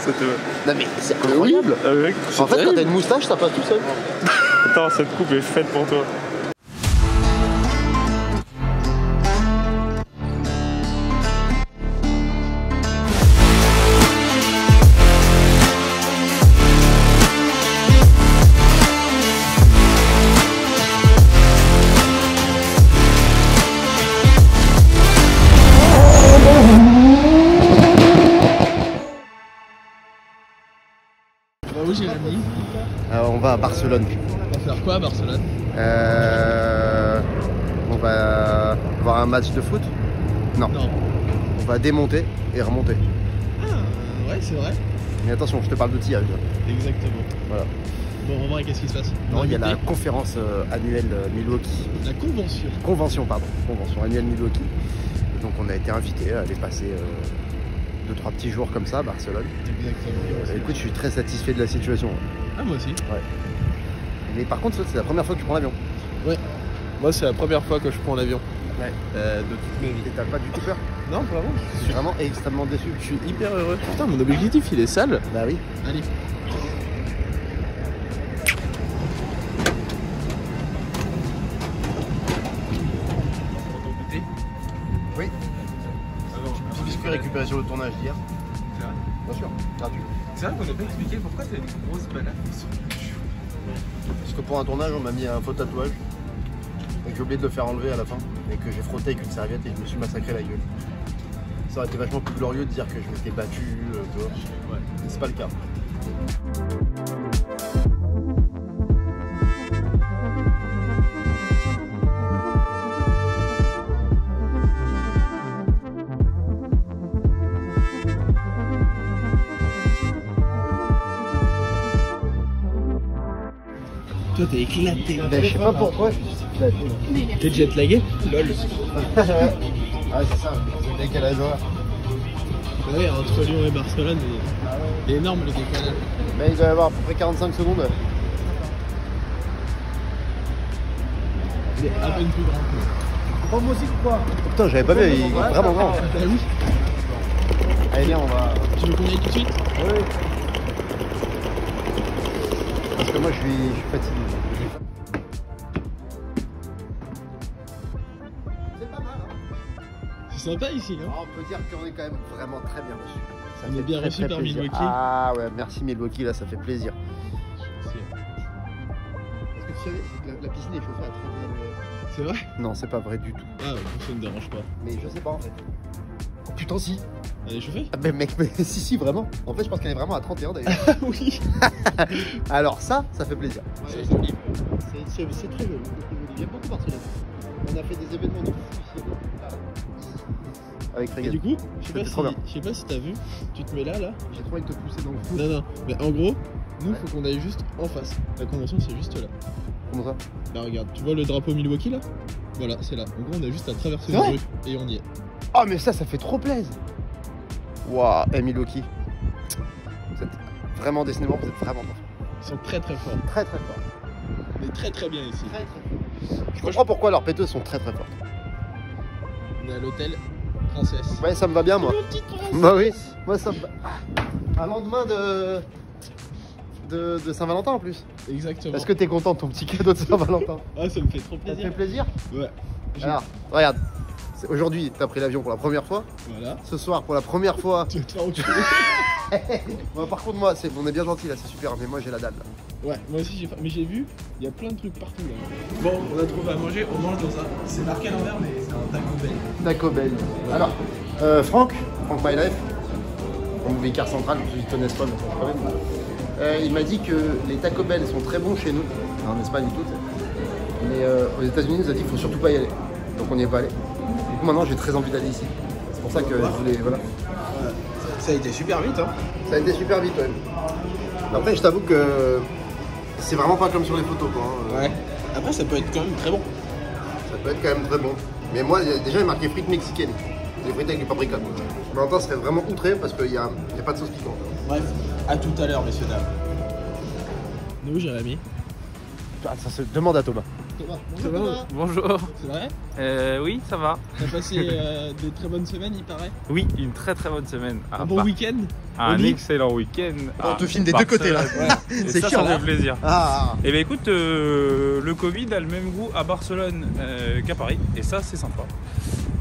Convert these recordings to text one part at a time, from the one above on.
c'était... Non mais c'est incroyable. Mec, en fait, quand t'as une moustache, ça passe tout seul. Attends, cette coupe est faite pour toi. Bah oui, j'ai l'ami. Alors, on va à Barcelone. On va faire quoi à Barcelone? On va voir un match de foot. Non. On va démonter et remonter. Ah, ouais, c'est vrai. Mais attention, je te parle d'outillage. Exactement. Voilà. Bon, en vrai, qu'est-ce qui se passe? Non, il y a la conférence annuelle Milwaukee. La convention. Convention annuelle Milwaukee. Et donc, on a été invité à aller passer 2-3 petits jours comme ça à Barcelone. Exactement. Écoute, je suis très satisfait de la situation. Ah, moi aussi. Ouais. Mais par contre, c'est la première fois que tu prends l'avion. Ouais. Moi, c'est la première fois que je prends l'avion. Ouais. De toute ma vie. Et t'as pas du tout peur? Non, vraiment. Je suis vraiment extrêmement déçu. Je suis hyper heureux. Putain, mon objectif, il est sale. Bah oui. Allez. Oui. Biscuit récupéré sur le tournage d'hier. C'est vrai? Bien sûr, gratuit. C'est vrai qu'on n'a pas expliqué pourquoi t'as des grosses balades. Parce que pour un tournage, on m'a mis un faux tatouage. Et que j'ai oublié de le faire enlever à la fin. Et que j'ai frotté avec une serviette et que je me suis massacré la gueule. Ça aurait été vachement plus glorieux de dire que je m'étais battu, tu vois. Ouais. Mais c'est pas le cas. Toi, t'es éclaté. Ben, je sais pas pourquoi je suis éclaté. T'es jet lagué? Lol. Ah, c'est ça, c'est le décalage horaire. Ouais, entre Lyon et Barcelone, il est énorme le décalage. Mais il doit y avoir à peu près 45 secondes. Il est à peine plus grand. Oh, moi aussi, quoi. Putain, j'avais pas vu, il est vraiment grand. Bah oui. Allez, viens, on va. Tu veux qu'on y aille tout de suite? Oui. Parce que moi, je suis fatigué. C'est pas mal, hein. C'est sympa ici, hein. On peut dire qu'on est quand même vraiment très bien reçu. Ça On fait est bien très, reçu très par plaisir. Milwaukee. Ah ouais, merci Milwaukee, là, ça fait plaisir. C'est- Est-ce que tu savais que la piscine est chauffée à 31 degrés? C'est vrai? Non, c'est pas vrai du tout. Ah, ouais, ça ne me dérange pas. Mais je sais pas en fait. Oh, putain, si. Elle est chauffée? Ah, mais mec, mais si, vraiment. En fait, je pense qu'elle est vraiment à 31 d'ailleurs. Ah oui. Alors, ça fait plaisir. C'est joli. C'est très joli. J'aime beaucoup Barcelone. On a fait des événements de fou ici. Avec Et Regan. du coup, je C'était trop bien. sais pas si t'as vu, tu te mets là. J'ai trop envie de te pousser dans le fou. Non, non, mais en gros, nous, Ouais. faut qu'on aille juste en face. La convention, c'est juste là. Comment ça? Là, regarde, tu vois le drapeau Milwaukee là? Voilà, c'est là. En gros, on a juste à traverser C'est une vrai rue et on y est. Oh, mais ça fait trop plaisir. Waouh, Milwaukee. Vous êtes vraiment, décidément, vous êtes vraiment fort. Ils sont très très forts. Très très fort. Mais très très bien ici. Très très fort. Je comprends pourquoi leurs péteuses sont très très fortes. On est à l'hôtel Princesse. Ouais, ça me va bien, moi. La petite princesse. Bah oui, moi ça me va. Un lendemain de Saint-Valentin en plus. Exactement. Est-ce que t'es content de ton petit cadeau de Saint-Valentin? Ah, ça me fait trop Ça te plaisir. fait plaisir? Ouais. Alors, regarde. Aujourd'hui, t'as pris l'avion pour la première fois. Voilà. Ce soir, pour la première fois. Tu vas te faire enculer. Bon, par contre, moi, on est bien gentil là, c'est super, mais moi j'ai la dalle là. Ouais, moi aussi j'ai mais j'ai vu, il y a plein de trucs partout là. Bon, on a trouvé à manger, on mange dans ça. C'est marqué à l'envers, mais c'est un Taco Bell. Taco Bell. Alors, Franck My Life, en movie car central, ceux qui ne connaissent pas, mais quand même. Il m'a dit que les Taco Bell sont très bons chez nous, en Espagne et tout. Mais aux États-Unis, il nous a dit qu'il faut surtout pas y aller. Donc on n'y est pas allé. Du coup, maintenant j'ai très envie d'aller ici. C'est pour ça que je voulais. Voilà. Ça a été super vite, hein. Ça a été super vite, ouais. Après, je t'avoue que c'est vraiment pas comme sur les photos, quoi. Hein. Ouais. Après, ça peut être quand même très bon. Ça peut être quand même très bon. Mais moi, déjà, il y a marqué frites mexicaines. Des frites avec du paprika. Valentin serait vraiment outré parce qu'il n'y a pas de sauce piquante. Bref, à tout à l'heure, messieurs, dames. Nous, Jérémy. Ah, ça se demande à Thomas. Thomas. Ça Bonjour va Thomas. Bonjour. C'est vrai? Oui, ça va. T'as passé des très bonnes semaines, il paraît. Oui, une très bonne semaine. Un bon week-end. Un au lit. excellent week-end. On te filme des deux côtés là. Et C'est ça, chiant. ça fait plaisir. Ah. Et ben écoute, le Covid a le même goût à Barcelone qu'à Paris. Et ça, c'est sympa.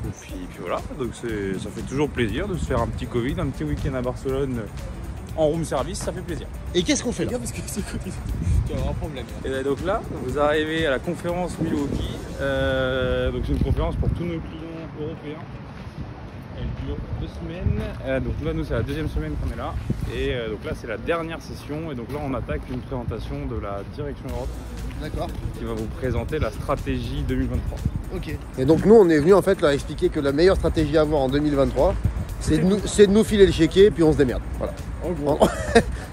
Et puis voilà, donc ça fait toujours plaisir de se faire un petit Covid, un petit week-end à Barcelone en room service, ça fait plaisir. Et qu'est-ce qu'on fait là? Parce que c'est Covid. Tu vas avoir un problème. Et ben donc là, vous arrivez à la conférence Milwaukee. Donc c'est une conférence pour tous nos clients européens. Elle dure 2 semaines. Donc là, nous, c'est la 2e semaine qu'on est là. Et donc là, c'est la dernière session. Et donc là, on attaque une présentation de la direction Europe. D'accord. Qui va vous présenter la stratégie 2023. Ok. Et donc nous, on est venu en fait leur expliquer que la meilleure stratégie à avoir en 2023, c'est de nous filer le chéquier, puis on se démerde. Voilà. En gros.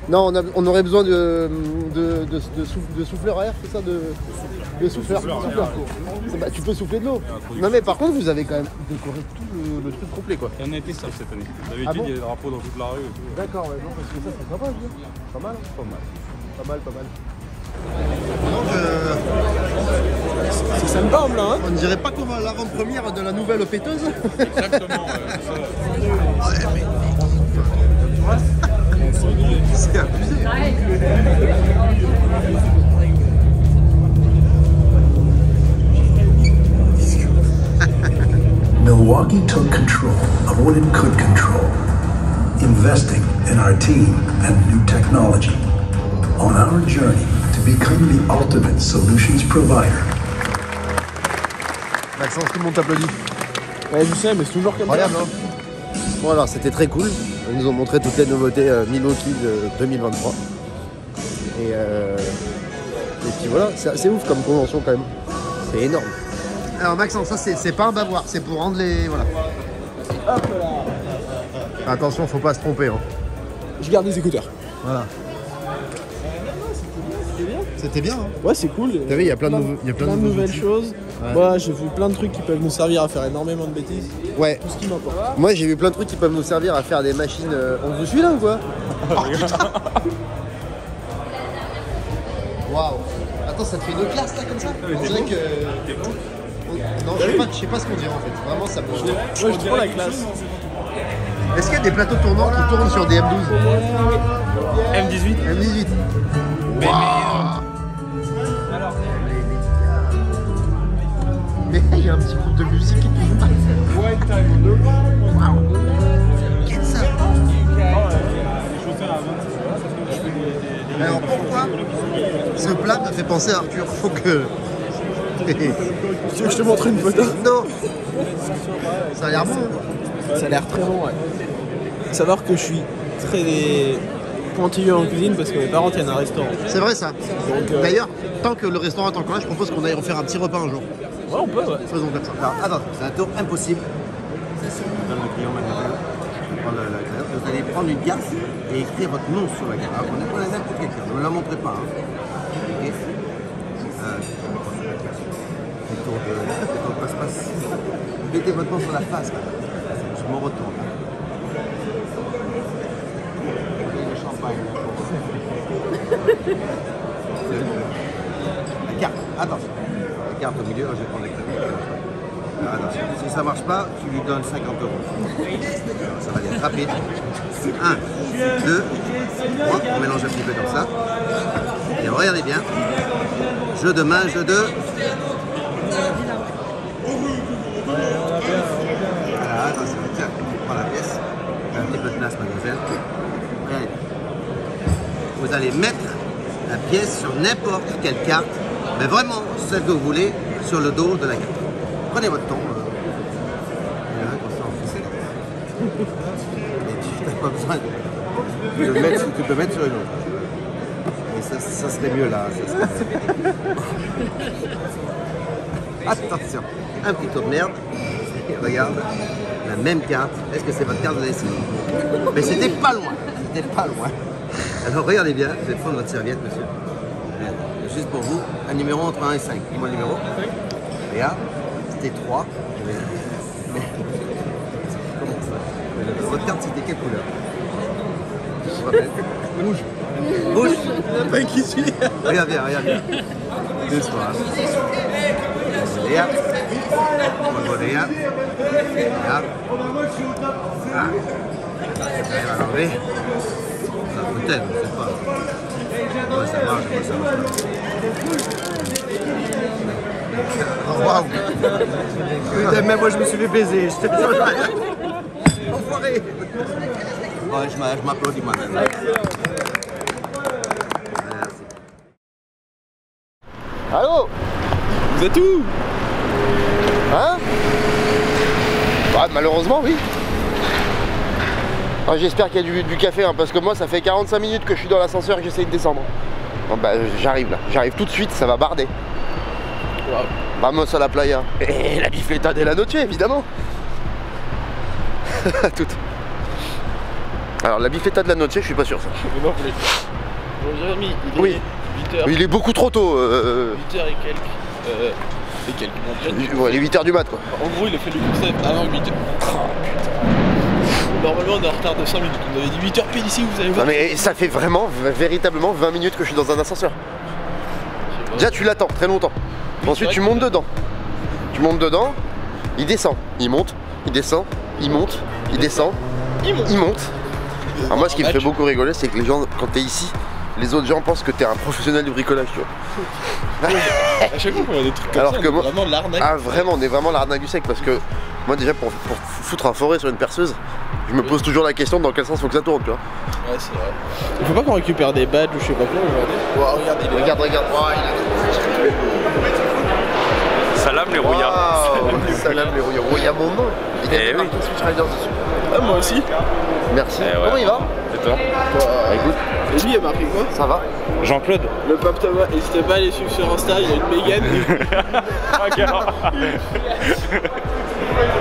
Non, on aurait besoin de souffleur à air, c'est ça, de souffleur. Bah, tu peux souffler de l'eau. Non mais par contre, vous avez quand même décoré tout le truc complet quoi. Et on a été ça cette année. D'habitude, Ah bon, il y a des drapeaux dans toute la rue et tout. D'accord, ouais, non, parce que ça c'est sympa, je veux dire. Pas mal. Pas mal. Pas mal, pas mal. C'est sympa, là, hein. On ne dirait pas comme l'avant-première de la nouvelle péteuse. Exactement. C'est abusé. Milwaukee took control of what it could control, investing in our team and new technology on our journey to become the ultimate solutions provider. Maxence, tout le monde t'applaudit. Ouais, je sais, mais c'est toujours comme ça. Incroyable, hein. Bon alors, c'était très cool. Ils nous ont montré toutes les nouveautés Milwaukee de 2023. Et puis voilà, c'est assez ouf comme convention quand même. C'est énorme. Alors Maxence, ça c'est pas un bavoir, c'est pour rendre les... Voilà. Hop là. Attention, faut pas se tromper. Hein. Je garde les écouteurs. Voilà. C'était bien. Hein. Ouais, c'est cool. T'as vu, il y a plein de nouvelles outils. choses. Ouais. Moi, j'ai vu plein de trucs qui peuvent nous servir à faire énormément de bêtises. Ouais. Tout ce qui m'importe. Moi j'ai vu plein de trucs qui peuvent nous servir à faire des machines. On vous suit là ou quoi? Oh putain. Waouh. Attends, ça te fait une classe là comme ça? On dirait que. Non, je sais pas ce qu'on dirait en fait. Vraiment, ça me. Moi, je trouve la classe. Est-ce qu'il y a des plateaux tournants qui tournent sur des M12? M18. M18. Mais il y a un petit groupe de musique qui joue. Qu'est-ce que ça? Alors pourquoi ce plat me fait penser à Arthur? Faut que... Tu veux que je te montre une photo? Non. Ça a l'air bon. Ça a l'air très bon, ouais. Faut savoir que je suis très pointilleux en cuisine parce que mes parents tiennent un restaurant. C'est vrai ça. Donc, D'ailleurs, tant que le restaurant est encore là, je propose qu'on aille refaire un petit repas un jour. ouais, on peut, ouais. Faisons comme ça. Alors, attends, c'est un tour impossible. Vous allez prendre une carte et écrire votre nom sur la carte. Alors, on a n'importe quelle carte, je ne la montrerai pas. Hein. Okay. Le tour de passe-passe. Mettez votre nom sur la face. Là. Je m'en retourne. Le champagne. La carte, attention. La carte au milieu, je vais prendre la carte. Attention, si ça marche pas, tu lui donnes 50 €. Ça va être rapide. 1, 2, 3, on mélange un petit peu comme ça. Et regardez bien. Jeu de main, jeu de... Voilà, attention, tiens, on prend la pièce. Un petit peu de place, mademoiselle. Allez. Vous allez mettre la pièce sur n'importe quelle carte, mais vraiment celle que vous voulez, sur le dos de la carte. Prenez votre temps. Tu n'as pas besoin de mettre, tu peux mettre sur une autre. Et ça serait mieux là. Ça serait mieux. Attention, un petit tour de merde. Et regarde, la même carte. Est-ce que c'est votre carte de l'essai? Mais c'était pas loin. C'était pas loin. Alors regardez bien, je vais prendre votre serviette, monsieur. Juste pour vous, un numéro entre 1 et 5. Dis-moi le numéro. Regarde, c'était 3. Mais... Comment ça? Votre carte, c'était quelle couleur? Je me rappelle. Rouge. Rouge. Il n'y en a pas qui suit. Regarde bien, regarde bien. Deux soirs. día. Muy buen día. Ya. Ah. Ahí va, ¿no ves? La putain, je sais pas. Ouais, ça marche, ça marche. Oh, waouh! Putain, même moi je me suis fait baiser, je te jure. Enfoiré! Ouais, je m'applaudis maintenant. Allô? Vous êtes où? Hein? Bah, malheureusement, oui. Ah, j'espère qu'il y a du café, hein, parce que moi, ça fait 45 minutes que je suis dans l'ascenseur et que j'essaye de descendre. Bon, bah, j'arrive là, j'arrive tout de suite, ça va barder. Wow. Vamos a la playa. Et la bifletta de la noche, évidemment. Toute. Alors, la bifletta de la noche, je suis pas sûr, ça. Non plus. Bon, Jérémy, il est Oui. 8h. Il est beaucoup trop tôt. 8h et quelques. Et quelques. Ouais, il est 8h du mat, quoi. En gros, il a fait le concept avant 8h. Normalement, on est en retard de 5 minutes. On avait dit 8h pile ici, vous allez voir. Non, mais ça fait vraiment, véritablement 20 minutes que je suis dans un ascenseur. Déjà, tu l'attends très longtemps. Ensuite, tu montes dedans. Tu montes dedans, il descend. Il monte, il descend, il monte, il descend, il monte. Alors, moi, ce qui me fait beaucoup rigoler, c'est que les gens, quand t'es ici, les autres gens pensent que t'es un professionnel du bricolage, tu vois. À chaque fois qu'on a des trucs comme alors ça, que on est moi, vraiment l'arnaque. Ah, vraiment, on est vraiment l'arnaque du sec parce que moi, déjà, pour foutre un forêt sur une perceuse, je me pose toujours la question dans quel sens faut que ça tourne, tu vois. Ouais, c'est vrai. Il faut pas qu'on récupère des badges ou je sais pas quoi, regardez. Wow, regardez, Regarde. Oh, Salam les rouillards. Salam les rouillards. Oh, il y a mon nom. Il y a marqué Switch Riders dessus. Ah, moi aussi. Merci. Ouais. Comment il va? Et toi? Bah, écoute, Et lui, il a marqué quoi? ça va? Jean-Claude. Le Pape Thomas, n'hésitez pas à les suivre sur Insta, il y a une Mégane.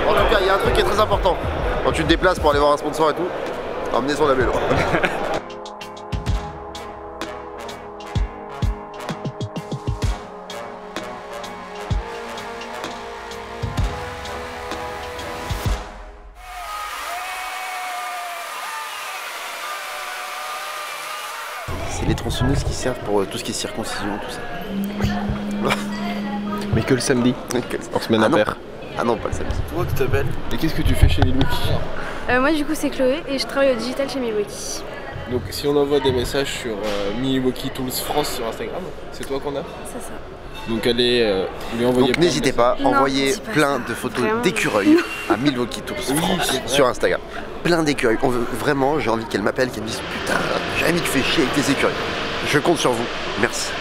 En tout cas, il y a un truc qui est très important. Quand tu te déplaces pour aller voir un sponsor et tout, emmener son vélo. C'est les tronçonneuses qui servent pour tout ce qui est circoncision, tout ça. Mais que le samedi, en semaine impaire. Ah non, pas le samedi. Toi, tu t'appelles? Et qu'est-ce que tu fais chez Milwaukee? Moi du coup c'est Chloé et je travaille au digital chez Milwaukee. Donc si on envoie des messages sur Milwaukee Tools France sur Instagram, c'est toi qu'on a? C'est ça. Donc allez lui envoyer. Donc n'hésitez pas, Non, envoyez c'est pas plein ça. de photos Vraiment. d'écureuils à Milwaukee Tools France sur Instagram. Plein d'écureuils. On veut vraiment, j'ai envie qu'elle m'appelle, qu'elle me dise putain, Jérémy, tu fais chier avec tes écureuils. Je compte sur vous. Merci.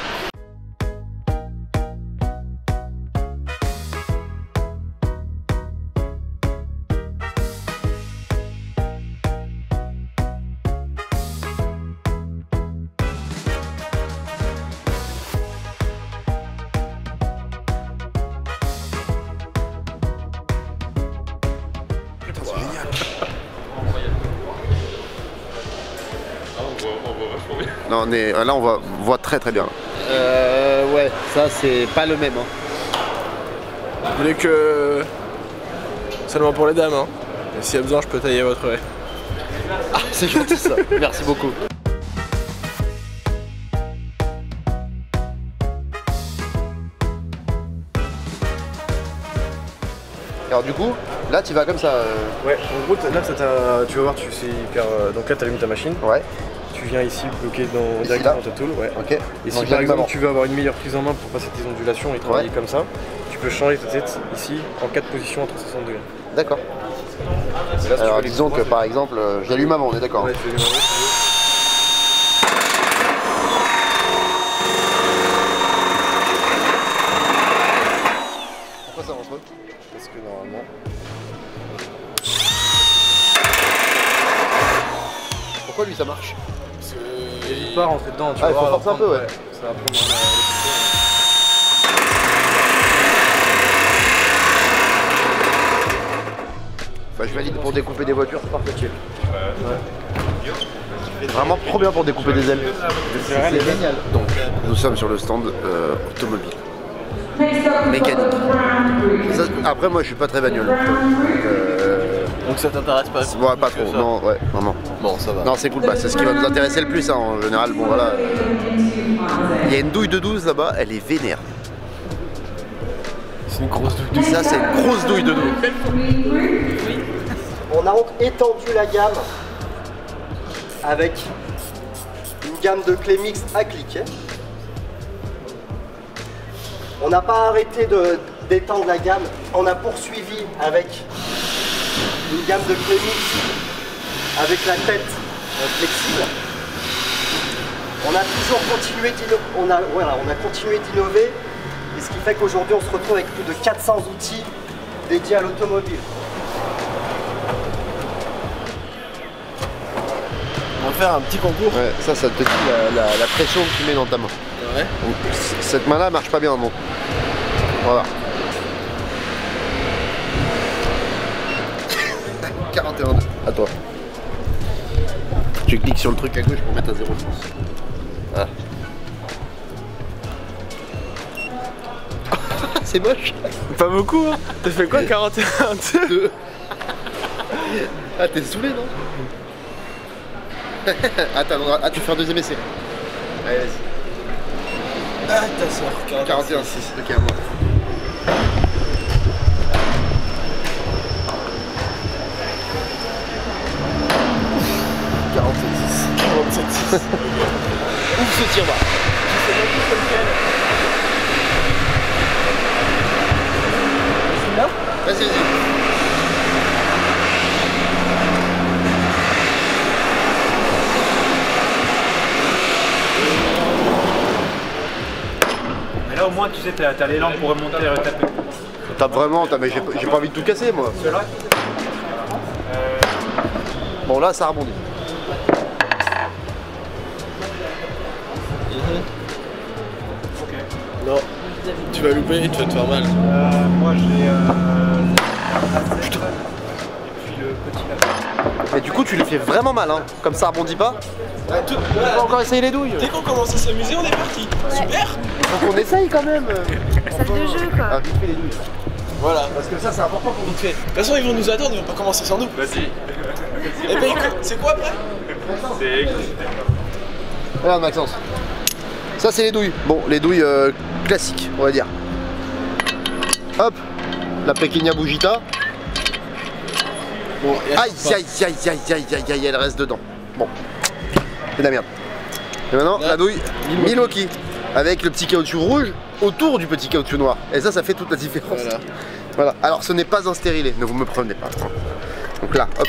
Non, là on voit très très bien. Ouais, ça c'est pas le même. Vous voulez que. Seulement pour les dames, hein. Et s'il y a besoin, je peux tailler votre haie. Ah, c'est gentil ça. Merci beaucoup. Alors du coup, là tu vas comme ça. Ouais, en gros, là, tu vas voir, c'est hyper. Donc là, tu allumes ta machine. Ouais. Tu viens ici bloquer Ici, directement là. ta tool. Ouais. Ok. Et si Donc, par exemple avant. tu veux avoir une meilleure prise en main pour passer tes ondulations et travailler Ouais. comme ça, tu peux changer ta tête ici en 4 positions à 360 degrés. D'accord. Et là, si tu Alors veux les disons que coups, par exemple, j'allume avant, on est d'accord. ouais, tu veux les manger, Pourquoi ça marche pas? parce que normalement. Pourquoi lui ça marche? N'hésite pas à rentrer dedans, tu Ah, vas il faut voir, forcer un peu, ouais. Ça va prendre Bah je valide pour découper des voitures, c'est parfait. Vraiment trop bien pour découper des ailes. C'est génial. Donc nous sommes sur le stand automobile. Mécanique. Ça, après moi je suis pas très bagnole. Donc ça t'intéresse pas? Ouais, pas trop, non, ouais, non. Bon, ça va. Non, c'est cool, bah, c'est ce qui va nous intéresser le plus, hein, en général, bon voilà. Il y a une douille de 12 là-bas, elle est vénère. c'est une grosse douille. Ça, c'est une grosse douille de douille. On a étendu la gamme avec une gamme de clés mixtes à cliquet. On n'a pas arrêté d'étendre la gamme, on a poursuivi avec une gamme de clés mixtes avec la tête flexible. On a toujours continué d'innover, et ce qui fait qu'aujourd'hui on se retrouve avec plus de 400 outils dédiés à l'automobile. On va faire un petit concours. Ouais, ça te dit la pression que tu mets dans ta main. Ouais. Donc, cette main-là marche pas bien, donc. Voilà. 41, à toi. Tu cliques sur le truc à gauche pour mettre à 0, je pense. Ah. C'est moche. Pas beaucoup, hein. T'as fait quoi, 41 2. Ah, t'es saoulé, non? Attends, tu fais un deuxième essai. Allez, vas-y. Ah, ta soeur, 41, 6. Ok, à moi. Ouf ce tir bas. Vas-y, vas-y. Mais là au moins tu sais, t'as l'élan pour remonter et retaper. T'as vraiment, mais j'ai pas envie de tout casser moi. Ceux-là Bon là ça rebondit. Non, tu vas louper et tu vas te faire mal. moi j'ai putain. Et puis le petit là. Mais du coup tu le fais vraiment mal hein. Comme ça rebondit pas. On va encore essayer les douilles. Dès qu'on commence à s'amuser, on est parti. Super. Donc on essaye quand même. Salle de jeu quoi. Ah, vite fait les douilles. Voilà. Parce que ça c'est important pour nous. Vite fait. De toute façon, ils vont nous attendre, ils vont pas commencer sans nous. Vas-y. Et ben, c'est quoi après? C'est Regarde Maxence. Ça c'est les douilles. Bon, les douilles classiques, on va dire. Hop, la Pequeña Bugita. Bon, Aïe, aïe, aïe, aïe, aïe, aïe, aïe, elle reste dedans. Bon, c'est de la merde. Et maintenant, la douille Milwaukee. Avec le petit caoutchouc rouge autour du petit caoutchouc noir. Et ça fait toute la différence. Voilà. Alors, ce n'est pas un stérilet, ne vous me prenez pas. Donc là, hop,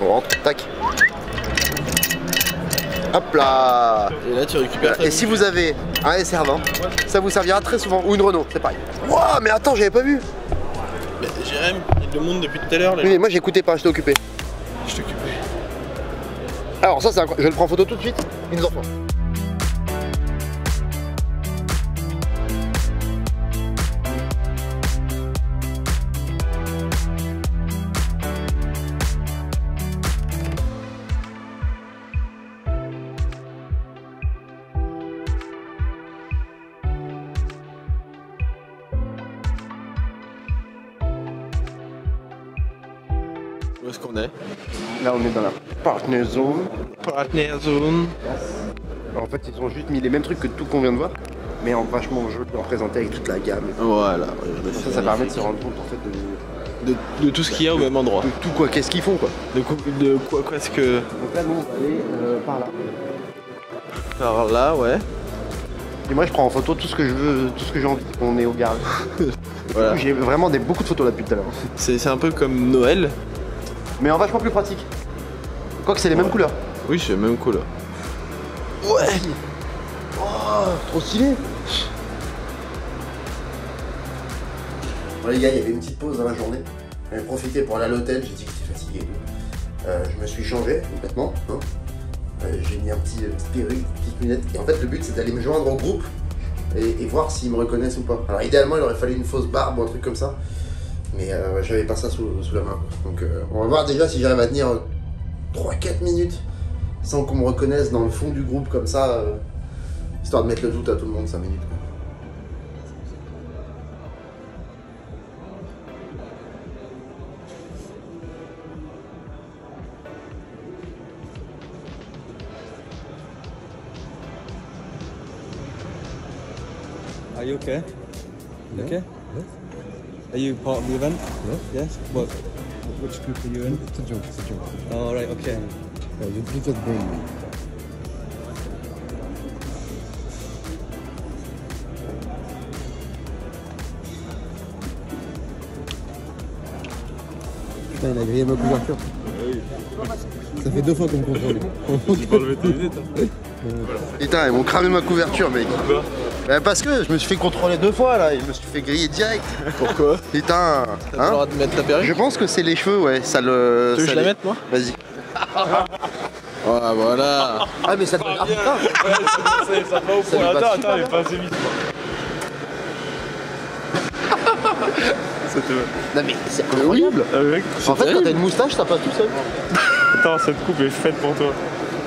on rentre, tac. Hop là. Et là, tu récupères ta Et si vous avez un SR20, ça vous servira très souvent. Ou une Renault, c'est pareil. Wouah, mais attends, j'avais pas vu. Mais Jérém, il le montre depuis tout à l'heure. Oui, mais moi j'écoutais pas, j'étais occupé. Je t'occupais. Alors ça, c'est incroyable. Je le prends en photo tout de suite. Il nous en faut. Où est-ce qu'on est? Là, on est dans la Partner Zone. Partner Zone. En fait, ils ont juste mis les mêmes trucs que tout qu'on vient de voir, mais en vachement joli, en présenté avec toute la gamme. Voilà. Ça permet de se rendre compte en fait de tout ce qu'il y a au même endroit. de tout quoi. Qu'est-ce qu'ils font quoi. De quoi est-ce que... Donc là, nous, on va aller par là. Alors là, ouais. Et moi, je prends en photo tout ce que je veux, tout ce que j'ai envie. On est au garage. Voilà. J'ai vraiment beaucoup de photos là depuis tout à l'heure. C'est un peu comme Noël. Mais en vachement plus pratique. Quoique c'est les mêmes couleurs. Oui, c'est la même couleur. Ouais. Oh, trop stylé. Bon les gars, il y avait une petite pause dans la journée. J'avais profité pour aller à l'hôtel, j'ai dit que j'étais fatigué. Je me suis changé complètement. Hein. J'ai mis un petit perruque, une petite lunette. Et en fait le but c'est d'aller me joindre au groupe et voir s'ils me reconnaissent ou pas. Alors idéalement il aurait fallu une fausse barbe ou un truc comme ça. Mais j'avais pas ça sous la main. Donc on va voir déjà si j'arrive à tenir 3-4 minutes sans qu'on me reconnaisse dans le fond du groupe comme ça. Histoire de mettre le doute à tout le monde 5 minutes. Quoi. Are you okay? Okay? Are you part of the event? No. Yes. What? Which group are you in? It's a joke, it's a joke. Oh, right, okay. Yeah, you just bring me. Putain, il a grillé ma couverture. Ça fait 2 fois qu'on me contrôle. Putain, ils m'ont cramé ma couverture, mec. Bah parce que je me suis fait contrôler 2 fois là, il me suis fait griller direct. Pourquoi? Putain, T'as le droit de mettre ta perruque? Je pense que c'est les cheveux, ouais, ça le... Tu veux que je la mette, moi? Vas-y. Ah, voilà. Ah mais ça te... Ah putain. Ça va au point. Attends, elle est pas assez vite. Non mais c'est horrible. En fait quand t'as une moustache ça passe tout seul. Attends, cette coupe est faite pour toi.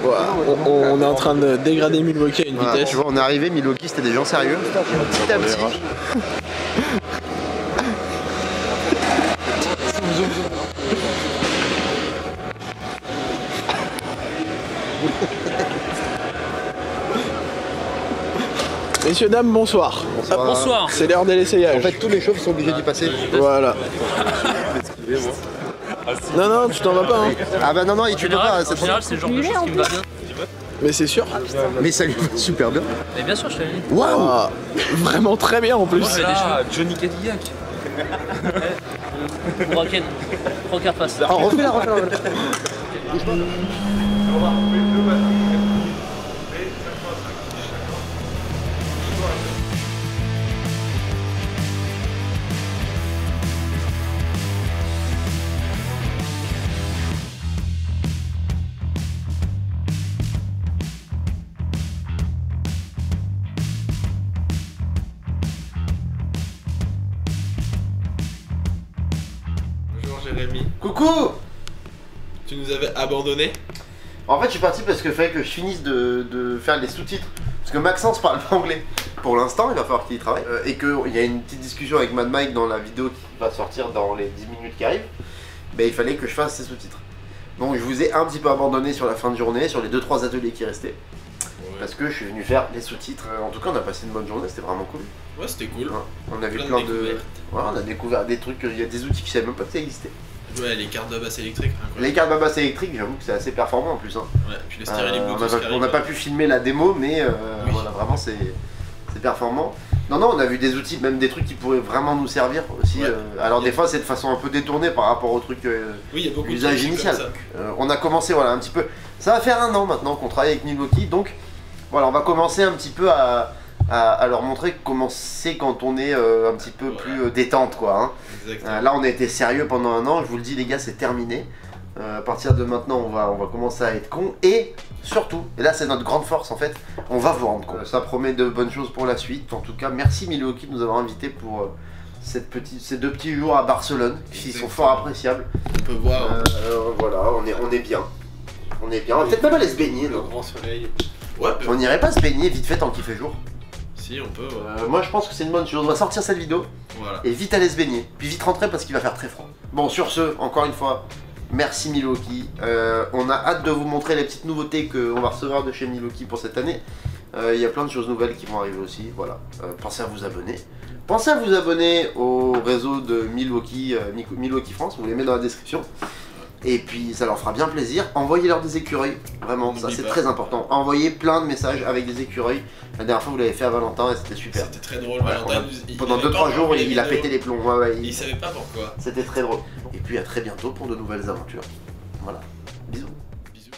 Wow. On est en train de dégrader Milwaukee à une vitesse. Tu vois, on est arrivé, Milwaukee c'était des gens sérieux. Petit à petit. Messieurs, dames, bonsoir. Bonsoir. C'est l'heure de l'essayage. En fait tous les chauves sont obligés d'y passer. Voilà. Non, non, tu t'en vas pas. Hein. Ah bah non, non, tu peux pas. En général, c'est le genre de choses qui me va bien. Mais c'est sûr. Mais ça lui va super bien. Mais bien sûr, je te l'ai dit. Waouh. Ah, vraiment très bien en plus. Johnny Cadillac. Broken. Broker face. Ah, refais-la, refais-la. Bonjour Jérémy. Coucou. Tu nous avais abandonné. En fait je suis parti parce qu'il fallait que je finisse de faire les sous-titres. Parce que Maxence parle pas anglais pour l'instant, il va falloir qu'il y travaille. Et qu'il y a une petite discussion avec Mad Mike dans la vidéo qui va sortir dans les 10 minutes qui arrivent. Mais il fallait que je fasse ces sous-titres. Donc je vous ai un petit peu abandonné sur la fin de journée, sur les 2-3 ateliers qui restaient. Ouais. Parce que je suis venu faire les sous-titres. En tout cas on a passé une bonne journée, c'était vraiment cool. Ouais, c'était cool. Ouais. On a vu plein de... Ouais, on a découvert des trucs, il y a des outils que je savais même pas que ça existait. Ouais, les cartes de basse électriques. Les cartes de basse électriques, j'avoue que c'est assez performant en plus. Hein. Ouais, puis les stéréos on n'a pas pu filmer la démo, mais oui. Voilà, vraiment c'est performant. Non, non, on a vu des outils, même des trucs qui pourraient vraiment nous servir aussi. Ouais. Alors des fois c'est de façon un peu détournée par rapport au truc usage initial. On a commencé voilà un petit peu. Ça va faire 1 an maintenant qu'on travaille avec Milwaukee, donc voilà, on va commencer un petit peu à leur montrer comment c'est quand on est un petit peu plus détente quoi. Hein. Là on a été sérieux pendant 1 an, je vous le dis les gars, c'est terminé. À partir de maintenant on va commencer à être con et surtout, et là c'est notre grande force en fait, on va vous rendre con. Ça promet de bonnes choses pour la suite. En tout cas merci Milwaukee de nous avoir invités pour ces 2 petits jours à Barcelone qui sont fort appréciables. On peut voir. Voilà, on est bien. On est bien. On va peut-être même aller se baigner. Le grand soleil. Ouais, on irait pas se baigner vite fait tant qu'il fait jour. Si on peut. Moi je pense que c'est une bonne chose. On va sortir cette vidéo et vite aller se baigner. Puis vite rentrer parce qu'il va faire très froid. Bon sur ce, encore une fois, merci Milwaukee. On a hâte de vous montrer les petites nouveautés qu'on va recevoir de chez Milwaukee pour cette année. Il y a plein de choses nouvelles qui vont arriver aussi. Voilà. Pensez à vous abonner. Pensez à vous abonner au réseau de Milwaukee, Milwaukee France. Vous les mettez dans la description. Et puis ça leur fera bien plaisir. Envoyez-leur des écureuils, vraiment, ça c'est très important. Envoyez plein de messages avec des écureuils. La dernière fois vous l'avez fait à Valentin et c'était super. C'était très drôle, Valentin. Pendant 2-3 jours il a pété les plombs. Il savait pas pourquoi. C'était très drôle. Et puis à très bientôt pour de nouvelles aventures. Voilà, bisous. Bisous.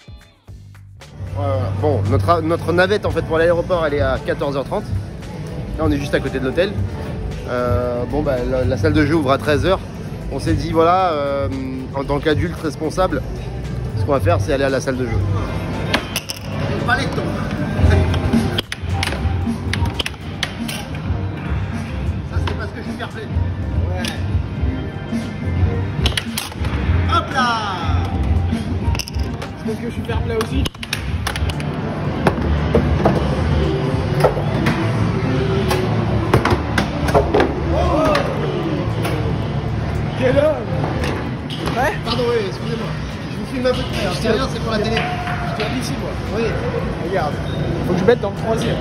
Bon, notre navette en fait pour l'aéroport elle est à 14h30. Là on est juste à côté de l'hôtel. Bon bah la salle de jeu ouvre à 13h. On s'est dit voilà, en tant qu'adulte responsable, ce qu'on va faire c'est aller à la salle de jeu. Paletto. Ça c'est parce que je suis fair play. Ouais. Hop là. C'est parce que je suis fair play aussi. Quel homme! Ouais? Pardon, oui, excusez-moi. Je vous filme un peu de près. Je sais rien, c'est pour la télé. Je viens d'ici, moi. Oui. Regarde. Faut que je mette dans le 3e.